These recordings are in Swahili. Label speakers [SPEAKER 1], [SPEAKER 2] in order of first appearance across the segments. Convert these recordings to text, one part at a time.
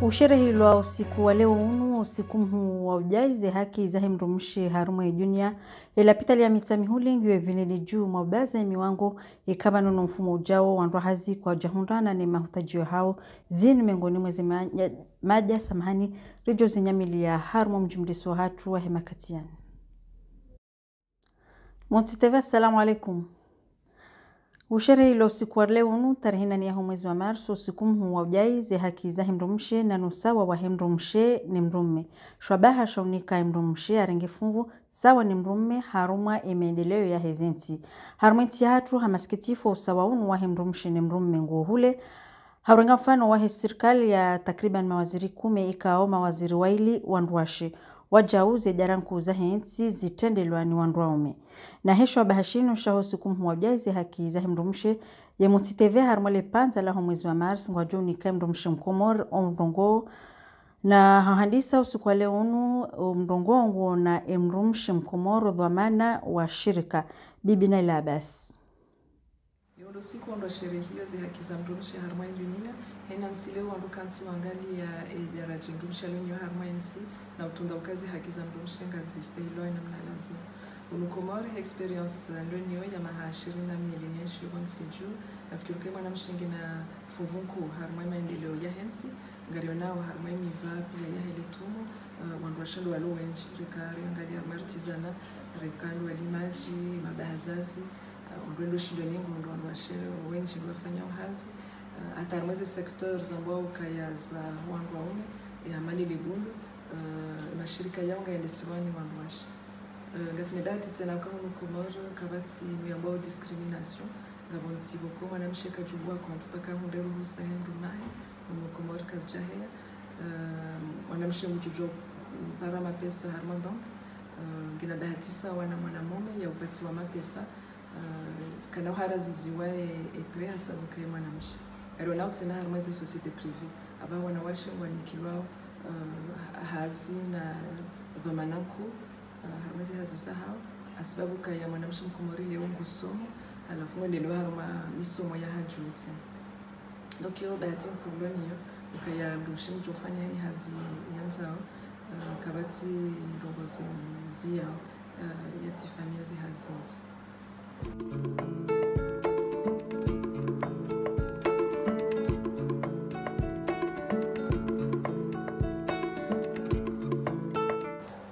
[SPEAKER 1] Usherehilwa usiku wa leo usiku mhu wa ujaize haki za hemrumshi haruma ya dunia ilapita ya mitamihuli ngiwe vinili juu mabaza ya miwango ikaba nono mfumo ujao wandoa hazi kwa jahundana ni mahutajio hao zini mengoni mweze maja samahani rejo zinyamili ya haruma mjumlisu wa hatu wa hemakatiani. Montiteve, assalamu alaikum. Usherehilwa usiku wa leo tarehe 8 mwezi wa Marso usiku mhu wa ujaize haki za hemrumshe na nusawa wa hemrumshe ni mrumme. Shwabaha shaunika hemrumshe arengefungu sawa ni mrumme harumwa imeendeleo ya hezenti. Harumenti ya hatu hamasikitifu usawa wa hemrumshe ni mrumme nguhule. Haurenga mfano wa serikali ya takriban mawaziri 10 ikao mawaziri waili wanduashe. Wajauze jaranku za hensi zitendelwa ni wanduaume. Na heshwa bahashinu shaho siku mhuwabiazi haki za hemrumshe ya mutiteve harumale panza la mwezi wa Mars ngwajuni ka hemrumshe mkomor omrongo na handisa usiku wa leo mrongo na hemrumshe mkomor dhamana wa shirika bibi na labas.
[SPEAKER 2] Yodo siku ndo sherehe hiyo za haki za mrumshe harma dunia hena nsile wandu kansi wangali ya jara jingumsha lenyo harma nsi na utunda ukazi haki za mrumshe ngazi stahilo ina mnalazi unukomore experience lenyo ya mahashiri na mielineshi wansi juu nafikiri kama na mshingi na fuvunku harma maendeleo ya hensi ngarionao harma miva pia ya helitumu wandu washendo walo wenji rekari angali harma artizana rekalo walimaji mabahazazi ndo shindo ningu ndo wanashere wengi wafanya uhazi atarmeze sectors ambao kaya za wandu waume ya mali libundu mashirika yao ngaende siwani wanduashi ngasine dati tena kama nukomoro kabati ambao discrimination ngabonsi boko mwanamsheka jubwa kontu paka hundero husahendu naye nukomoro kajahe mwanamshe mjujo para mapesa harma bank ngina bahatisa wana mwanamume ya upati wa mapesa kana haraziziwa epre hasabuka mwanamsha ero nao tena harma za societe privée aba wanawashe wanikilwa hazi na dhamanaku harma za hazi sahau asbabu kaya mwanamsha mkomori leo ngusomo alafu ndio harma misomo ya hajuti donc yo bahati mkoloniyo ukaya mdumshimu jofanya ni hazi yanzao kabati rogozi zia yati famia zi hazi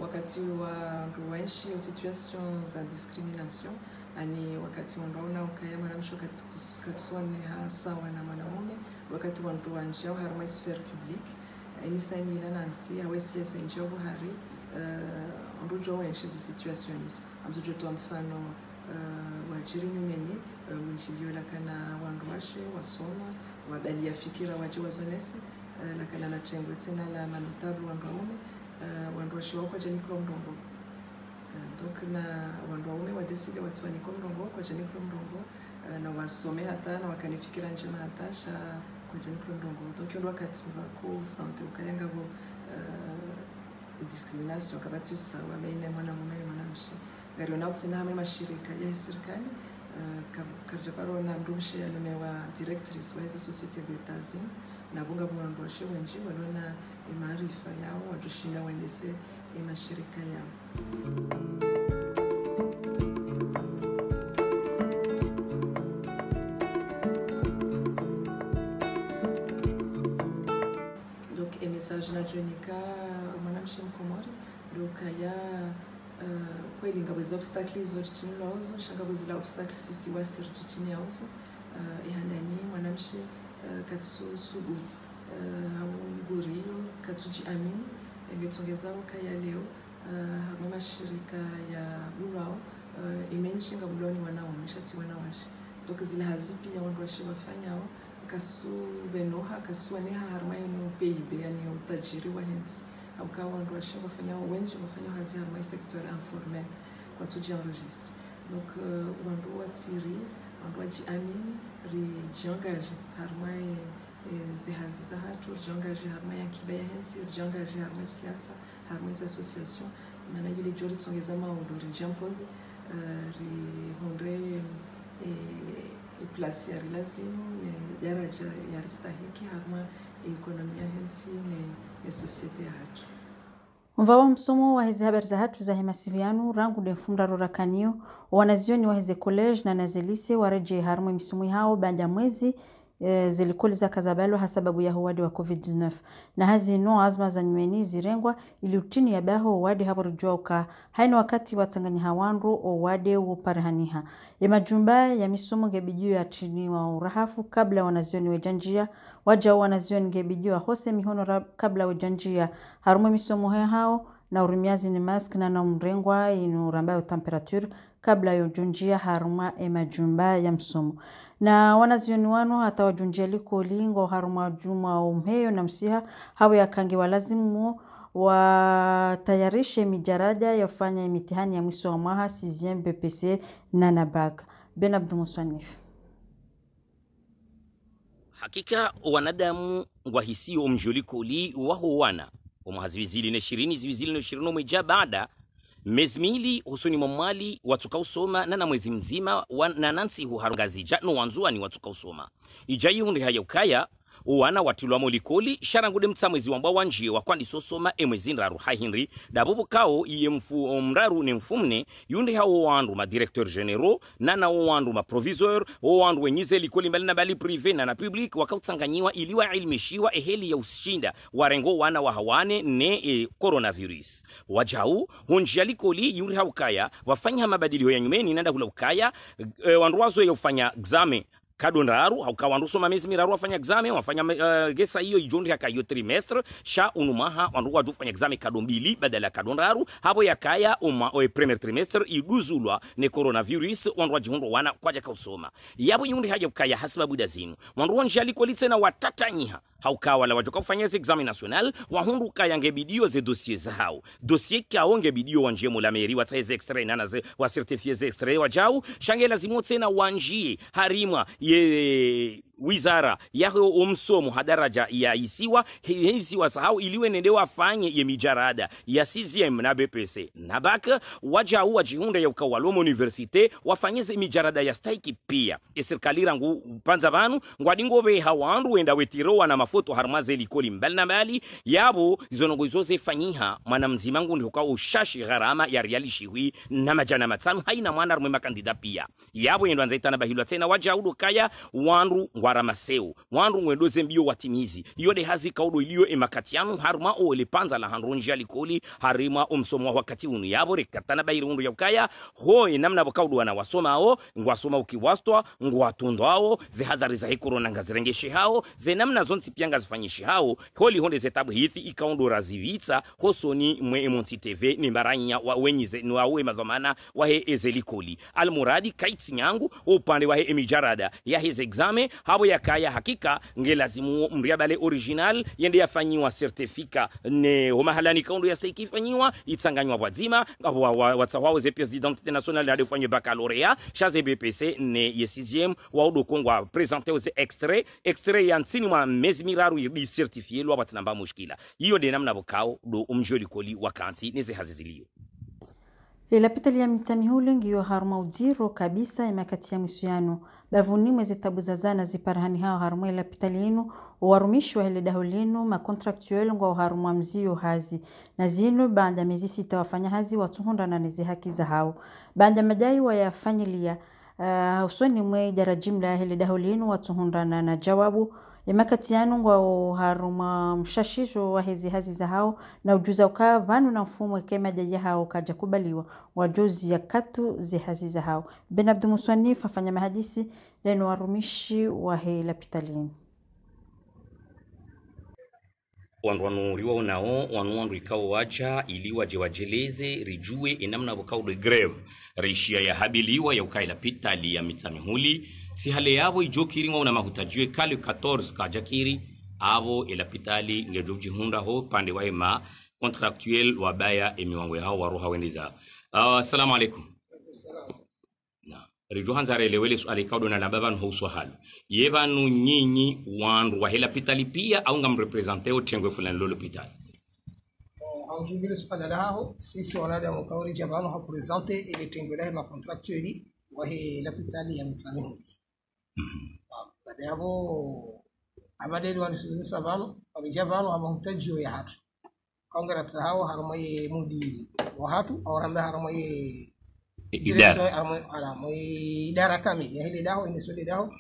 [SPEAKER 2] wakati wa ruwaishi situation za discrimination ani wakati wandaona ukaya mwanamsho katsone sawa na mwanamume wakati wanduanji au harma sphere publique ini samila nansi awesi ya senjo hari ndujo wenshi za situation hizo amzujo to mfano wajiri nyumeni mwenshilio lakana wanduashe wasoma wadali ya fikira waje wazonesi lakana na chengwe tena la manotable wanduaume wanduashe wako jani kromdongo donc na wanduaume wadeside watu wani kromdongo kwa jani kromdongo na wasome hata na wakanifikira njema hata sha kwa jani kromdongo donc ndo wakati wako sante ukayanga bo discrimination kabati usawa baina mwanamume na mwanamke gari wanautina hame mashirika ya serikali karjaparo na mrumshe alumewa directrice wa hizo societe d'etats na bunga mwandu washe wenji walona maarifa yao wajushinda waendese mashirika yao donc message na jonika mwanamshe mkomori dokaya kweli ngabweza obstacles zote chini lauzo shangabweza obstacles sisi wasiri chini yauzo ihandani mwanamshe katsu subuti au nguriyo katsuji amini ngetongeza kaya leo mama shirika ya bulao imenshi ngabuloni wanaomeshati wanawashi donc zile hazipi ya wandu washi wafanyao kasu benoha kasu neha harmayo ni PIB yani utajiri wa hensi au wandu washe wafanya wengi wafanya hazi harma secteur informel kwa tuji enregistre donc wandu watsiri wandu waji amini ri jiangaje harma zihazi za hatu jiangaje harma ya kibaya hensi jiangaje harma siasa harma za association maana yule jori tsongeza maudo ri jampoze ri hondre place ya lazimu daraja ya ristahiki harma ekonomia hensi ne societe ya hatu.
[SPEAKER 1] Mvawa msomo wa hizi habari za hatu za hemasivianu rangu de mfumda rorakanio wanazioni wa hizi college na nazilise wareje harmo misumu hao banja mwezi zilikoli za kazabalo hasababu ya huwadi wa COVID-19 na hazi no azma za nyueni zirengwa ili utini ya baho wadi hapo rujua uka haini wakati watanganya hawanru o wade uparehaniha ya majumba ya misumu gebijiu ya trini wa urahafu kabla wanazioni wejanjia waja wanazioni gebijiu wa hose mihono kabla wejanjia harumo misumu hao na urumiazi ni mask na mrengwa inu rambayo temperature kabla yojunjia haruma majumba ya msumu na wanazioni wano hata wajunjia liko lingo haruma juma umheyo na msiha hawe ya kangi walazimu watayarishe mijarada ya ufanya mitihani ya mwisho wa mwaha CZM BPC na NABAG. Ben Abdu Muswanif.
[SPEAKER 3] Hakika wanadamu wahisio mjoliko li waho wana umahazivizili na 20 zivizili na 20 mweja baada mezmili husuni mwamwali watuka usoma na mwezi mzima na nansi huharungazija no wanzua ni watuka usoma ijayi hundi haya ukaya uwana watilwa molikoli sharangude mtsamwezi wamba wanjie wakwandi sosoma emwezi nraru hahinri dabubu kao iye mraru ne mfumne yundi hao wandu ma directeur généraux na wandu ma proviseur wandu wenyize likoli mbali na bali privé na public wakautsanganyiwa iliwa ilmishiwa eheli ya ushinda warengo wana wa hawane ne coronavirus wajau honjia likoli yundi hao kaya wafanya mabadilio ya nyumeni nanda hula ukaya wandu wazo ya ufanya examen kadonraru haukawandu soma mezi miraru wafanya examen wafanya gesa hiyo ijondi haka hiyo trimestre sha unumaha wandu wadu fanya examen kadombili badala kadonraru habo yakaya premier trimestre iduzulwa ne coronavirus wandu wajihundo wana kwaja kausoma yabo yundi haja kaya hasbabu dazinu wandu wanjali kolitena watatanyiha haukawa la wajoka kufanya examen national wahundu kaya ngebidio ze dossier zao dossier kao ngebidio wanjemo la meri wataeze extrait nana ze wa certifié ze extrait wajau shange lazimo tena wanjie harima ye wizara yaho umsomo hadaraja ya isiwa hizi wasahau iliwe nende wafanye ye mijarada ya CZM na BPC na baka waja wajihunda ya ukawalomo universite wafanyeze mijarada ya staiki pia serikali rangu panza banu ngwadingobe hawandu wenda wetirowa na mafoto harmaze likoli mbali na mbali yabo izonongo izose fanyiha mwana mzimangu ndikoka ushashi gharama ya realishiwi na majana matanu haina mwana rumwe makandida pia yabo yendo anzaitana bahilwa tena waja kaya wandu waramaseu wandu ngwendoze mbio watimizi yode hazi kaudo iliyo emakatianu haruma ole panza la handronjia likoli harima umsomo wakati unu yabo rekatana bairundu ya ukaya hoi namna bakaudo wana wasoma hao ngwasoma ukiwastwa ngwatundo hao ze hadhari za corona ngazirengeshi hao ze namna zonsi pia ngazifanyishi hao holi honde zetabu hithi ikaundo razivitsa hosoni mwe emonti TV ni mbaranya wa wenyize ni wawe madhamana wahe ezelikoli almuradi kaitsi nyangu upande wahe emijarada ya his examen habo yakaya hakika ngelazimu mriabale original yende yafanyiwa certifica ne homahalani kaundo ya staki fanyiwa itsanganywa wazima watsawawo ze pièce d'identité nationale na defanye baccalauréat chaze BPC ne ye 6e waudo kongwa présenter aux extrait ya nsini mwa mezi miraru yi certifié lwa batinamba mushkila hiyo de namna bokao do umjoli koli wakansi neze hazizilio
[SPEAKER 1] Ilapitali ya mitamihule ngiyo haruma udiro kabisa imakati ya mwisuyano. Bavuni mweze tabu za zana ziparahani hao haruma ilapitali inu uwarumishwa hele dahulinu makontraktuel ngwa haruma mziyo hazi. Na zinu banda mezi sita wafanya hazi watuhunda na nezi haki za hao. Banda madai wa ya fanyilia usoni mwe jara jimla hele dahulinu watuhunda na jawabu Emakati yanu ngwa haruma mshashisho wa hezi hazi za hao na ujuza ukaa vanu na mfumo kema jaja hao kaja kubaliwa wajuzi ya katu zi hazi za hao. Ben Abdu Muswanif afanya mahadisi leno warumishi wa hela pitalini.
[SPEAKER 3] Wandu riwa unao wandu ikawa waja ili waje wajeleze rijue inamna wakaudo greve reishia ya habiliwa ya ukaila pitali ya mitamihuli si hale yabo ijokiri una mahutajue kali 14 kajakiri abo ilapitali ngejoji hunda ho pande wa ma contractuel wabaya emiwangwe hao waroha wendeza. Assalamu alaikum. Na rijo hanzare lewele swali kaudo na baba no swahali yebanu nyinyi wandu wa hela pitali pia au ngamrepresenter otengwe fulani lolo pitali
[SPEAKER 4] en jubile swala lao sisi wanada mkauri jabano ha presenter ile tengwe ma contractuel wa hela pitali ya mitsamihuli. Baada hapo abadeli wanisuzisa vanu abija vanu abamutajiyo ya hatu kaungera tsahao harmoye mudi wa hatu aurambe harmoye
[SPEAKER 3] idara
[SPEAKER 4] harmoye idara kamili ya hili daho inisudi daho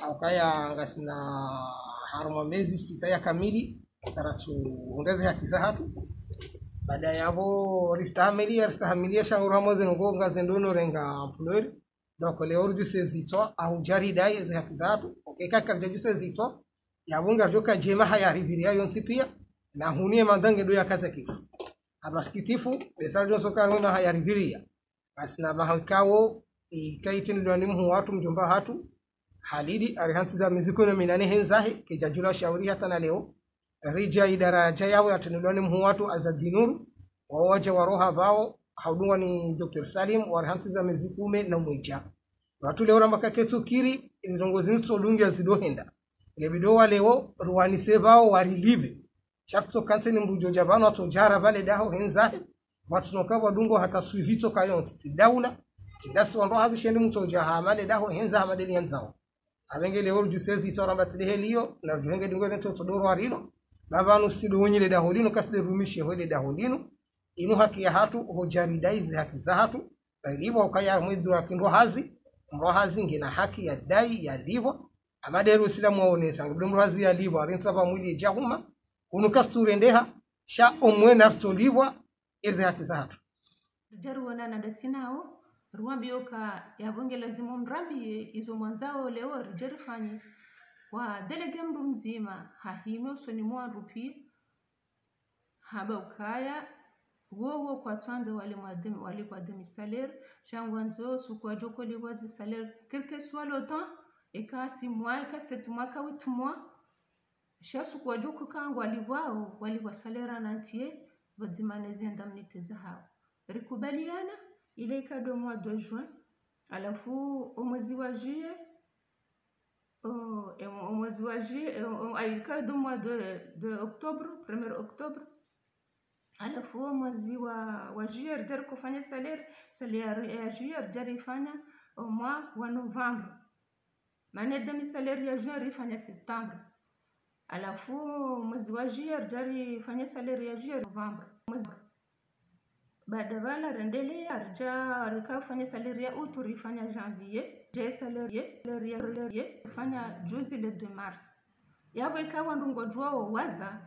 [SPEAKER 4] au kaya ngasina harmo mezi sita ya kamili taratu undeze haki za hatu baada ya hapo ristahamilia shangura moze ngo ngazendono renga pleur donc le ordu sezito au jari dai za haki za hatu okeka karja sezito ya bunga joka jema haya riviria yonsi pia na hunie mandange do ya kaza kifu abaskitifu besarjo soka roma haya riviria asina bahakawo ikaitin ndani mu watu mjomba hatu halidi arihanti za miziko na minane henzahe kijajula shauri hata na leo rija idaraja yao yatanulani mu watu azadinuru wawaja waroha bao haudunga ni Dr. Salim arihanti za mizikume na mweja watu leo ramba ketu kiri izongozi nso lungi azidohenda lebido leo ruwani sebao warilive sharto kanseni mbujoja bano atojara vale daho henzahe watu nokaba dungo hata suivito kayonti tidaula tidasi wando hazi shendi mtoja hamale daho henza hamadeli yanzao abenge leo jusezi itoramba tideheliyo na ruhenge dingo nto todoro arilo babanu sido wonyile daho lino kasde rumishe hole daho lino inu haki ya hatu hojaridaizi haki za hatu libo ukaya mwidu akindo hazi mrohazi ngina haki ya dai ya libo amaderu silamu waonesa mrohazi ya libo arintaba mwili jahuma unukasture ndeha sha omwena artolibwa eze haki za hatu
[SPEAKER 5] jaru wana na dasinao ruambioka ya bonge lazima mrambi izo mwanzao leo rijerifanye wa delege mdu mzima hahime usoni mwa rupi haba ukaya wowo kwa twanza wale kwa demi salaire shangwanzo sukwa joko liwazi salaire quelque soit le temps et ka 6 mois ka 7 mois ka 8 mois shasu kwa joko kangwa liwao waliwa salaire nantie vadimanezi indemnité za hao rikubaliana ile ikado mois de juin alafu omwezi wa juillet omwezi wa juillet ikado mois de octobre 1er octobre alafu mwezi wa juillet rijari kufanya salaire ya juillet rijari ifanya mois wa novembre maana demi salaire ya juillet rifanya septembre alafu mwezi wa juillet rijari ifanya salaire ya juillet novembre baada bala rendelea rija rikafanya salaire ya août rifanya janvier je salaire ya fanya juzi le 2 mars yabo ikawa ndungo jwao waza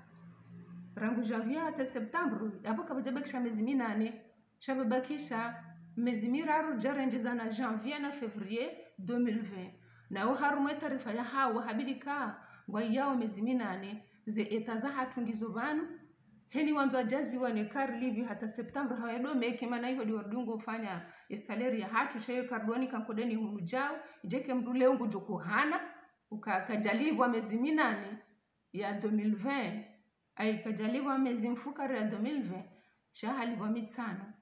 [SPEAKER 5] rangu janvier hata septembre yabo kabajabekisha miezi 8 shababakisha miezi miraru jarenjeza na janvier na février 2020 na uharume taarifa ya hawa habilika ngwayao miezi 8 ze etaza hatungizo banu heni wanzo ajazi wane karlivi hata septembre hawedome kimana hiyo ndio dungo ufanya salaire ya hatu shayo kardoni kankodeni hunujao jeke mdule ungu jokuhana ukakajaliwa miezi 8 ya 2020 ay kajaliwa miezi mfukari ya 2020 shahali wa mitsano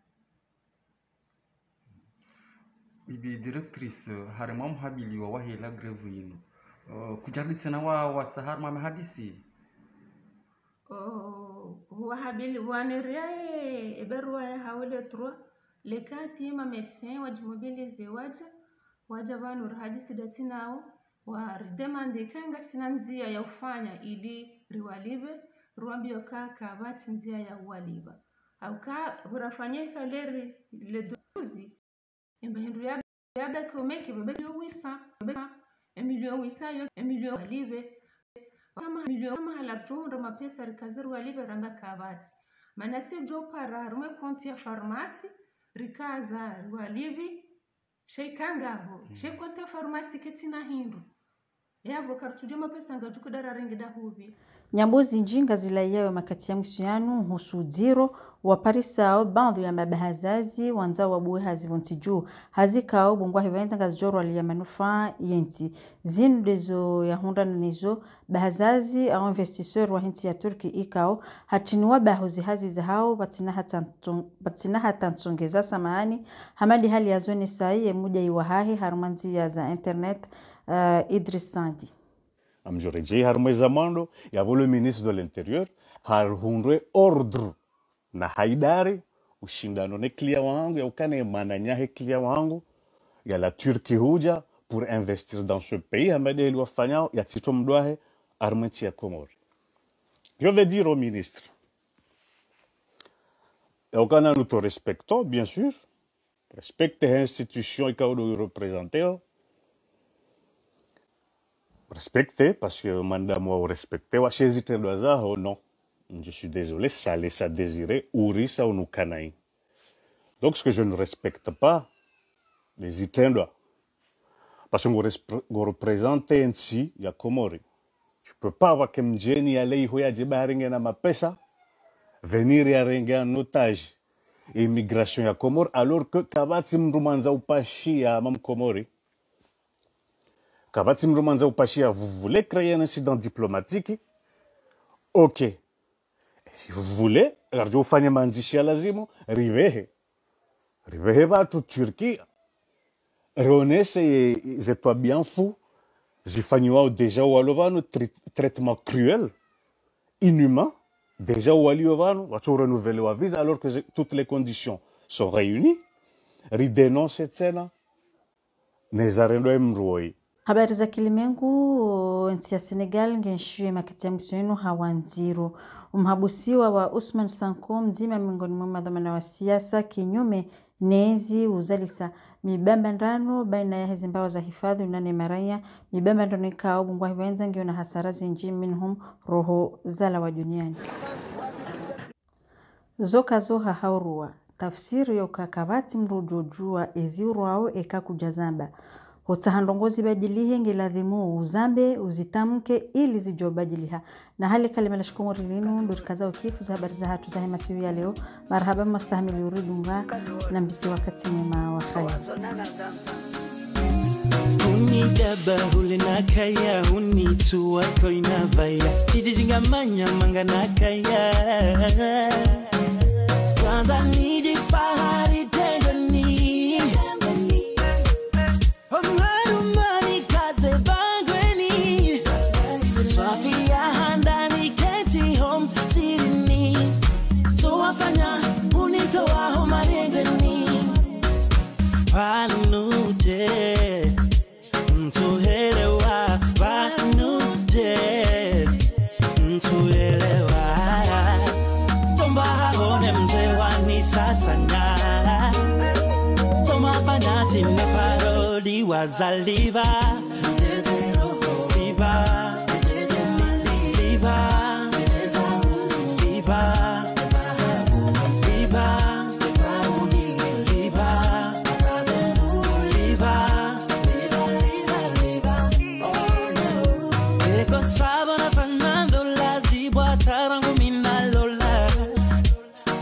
[SPEAKER 6] bibi directrice harimam habili wa wahila greve yinu kujadili sana wa watsahar mama hadisi
[SPEAKER 5] huwa habili waneriae eberwa ya hawle 3 lekati ma médecin wajimobilize waja banu hadisi dasinao wa demande kanga sinanzia ya ufanya ili riwalibe ruambio kaka bati nzia ya waliba au ka burafanya salaire le dozi embendu ya komeke bebe yo wisa emilio walibe kama hala tundo mapesa rikaziru walibe ramba kabati maana si jo para rume konti ya farmasi rikaza walibi sheikangabo shekonti farmasi ketina hindu yabo kartujo mapesa ngajuko dara rengida hubi
[SPEAKER 1] Nyambozi njinga zilayawe makati ya msuyanu husu ziro wa parisao bandu ya mabahazazi wanzao wabuwe hazivonti juu hazikao bungwa hivaenda ngazijoro wali ya manufaa yenti zinu dezo ya hunda nizo bahazazi au investisseur wa hinti ya Turki ikao hatinuwa bahuzi hazi za hao batina hata nsongeza samani hamadi hali ya zoni sahi ya muja iwahahi harumanzi ya za internet Idris Sandi.
[SPEAKER 7] Amjorejei harmwe zamando yavo le ministre de l'intérieur harundwe ordre na haidari ushindano ne klia wangu ya ukane mananyahe klia wangu ya la Turki huja pour investir dans ce pays hamade ili wafanyao ya tito mdwahe Armentia Comore. Je vais dire au ministre, et au Canada, nous te respectons, bien sûr, respecte l'institution et quand nous représentons, respectez, parce que mandat moi respecter, ou j'hésite de hasard, ou non. Je suis désolé, ça laisse à désirer, ouri ça ou nous canaï. Donc, ce que je ne respecte pas, les Italiens, parce que nous représentons ainsi, il y a Comori. Je ne peux pas avoir comme Jenny aller y dire na mapesa, venir y arranger en otage immigration ya Comore, alors que Kabati Mrumanza Upashi à Mam Comori. Kabati Mrumanza Upashi, vous voulez créer un incident diplomatique? Ok. Si vous voulez, Radio Fanya Mandishi Alazimo, Rivehe. Rivehe va tout Turquie. René, c'est toi bien fou. Zifanywa déjà walovano traitement cruel, inhumain. Déjà walovano, va tout renouveler wa visa alors que toutes les conditions sont réunies. Ridénonce cette scène. Nezarendo emroi.
[SPEAKER 1] Habari za kilimengu, nchi ya Senegal ngenshwe makati ya mswenu hawanziro. Umhabusiwa wa Usman Sanko mzima miongoni mwa madhamana wa siasa kinyume nezi uzalisa mibamba ndano baina ya hizi mbawa za hifadhi unane maraya mibamba ndano ikao bungwa hivenza ngio na hasara zinji minhum roho zala wa duniani. Zoka zoha haurua tafsiri yoka kabati mrujujua eziurwao eka kujazamba. Hutahandongozi badilihe ngeladhimu uzambe uzitamke ili zijobadiliha na hali kalima la shikomori linu ndurikaza ukifu za habari za hatu za hemasiwi ya leo marhaba mastahimili uridunga na mbiti wakati mwema wa khaya.
[SPEAKER 8] Unidaba hulinakaya unituwa koinavaya kijijingamanya manganakaya Tanzaniji fahari tengani Vanute, mtuelewa, vanute, mtuelewa. Tomba hone mtewa ni sasanya. Toma fanati mparodi wazaliva. Liva, liva, liva.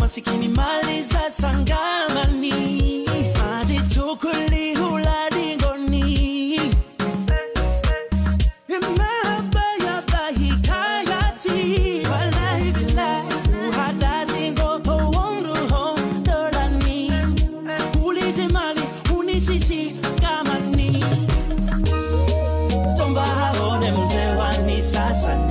[SPEAKER 8] Masikini mali za sangamani hadi tukuli hula dingoni Imahaba ya bahikayati Wallahi billahi uhadazi ngoko wonduho dolani Ulizi mali unisisi kamani Tomba haone mzewa ni sasa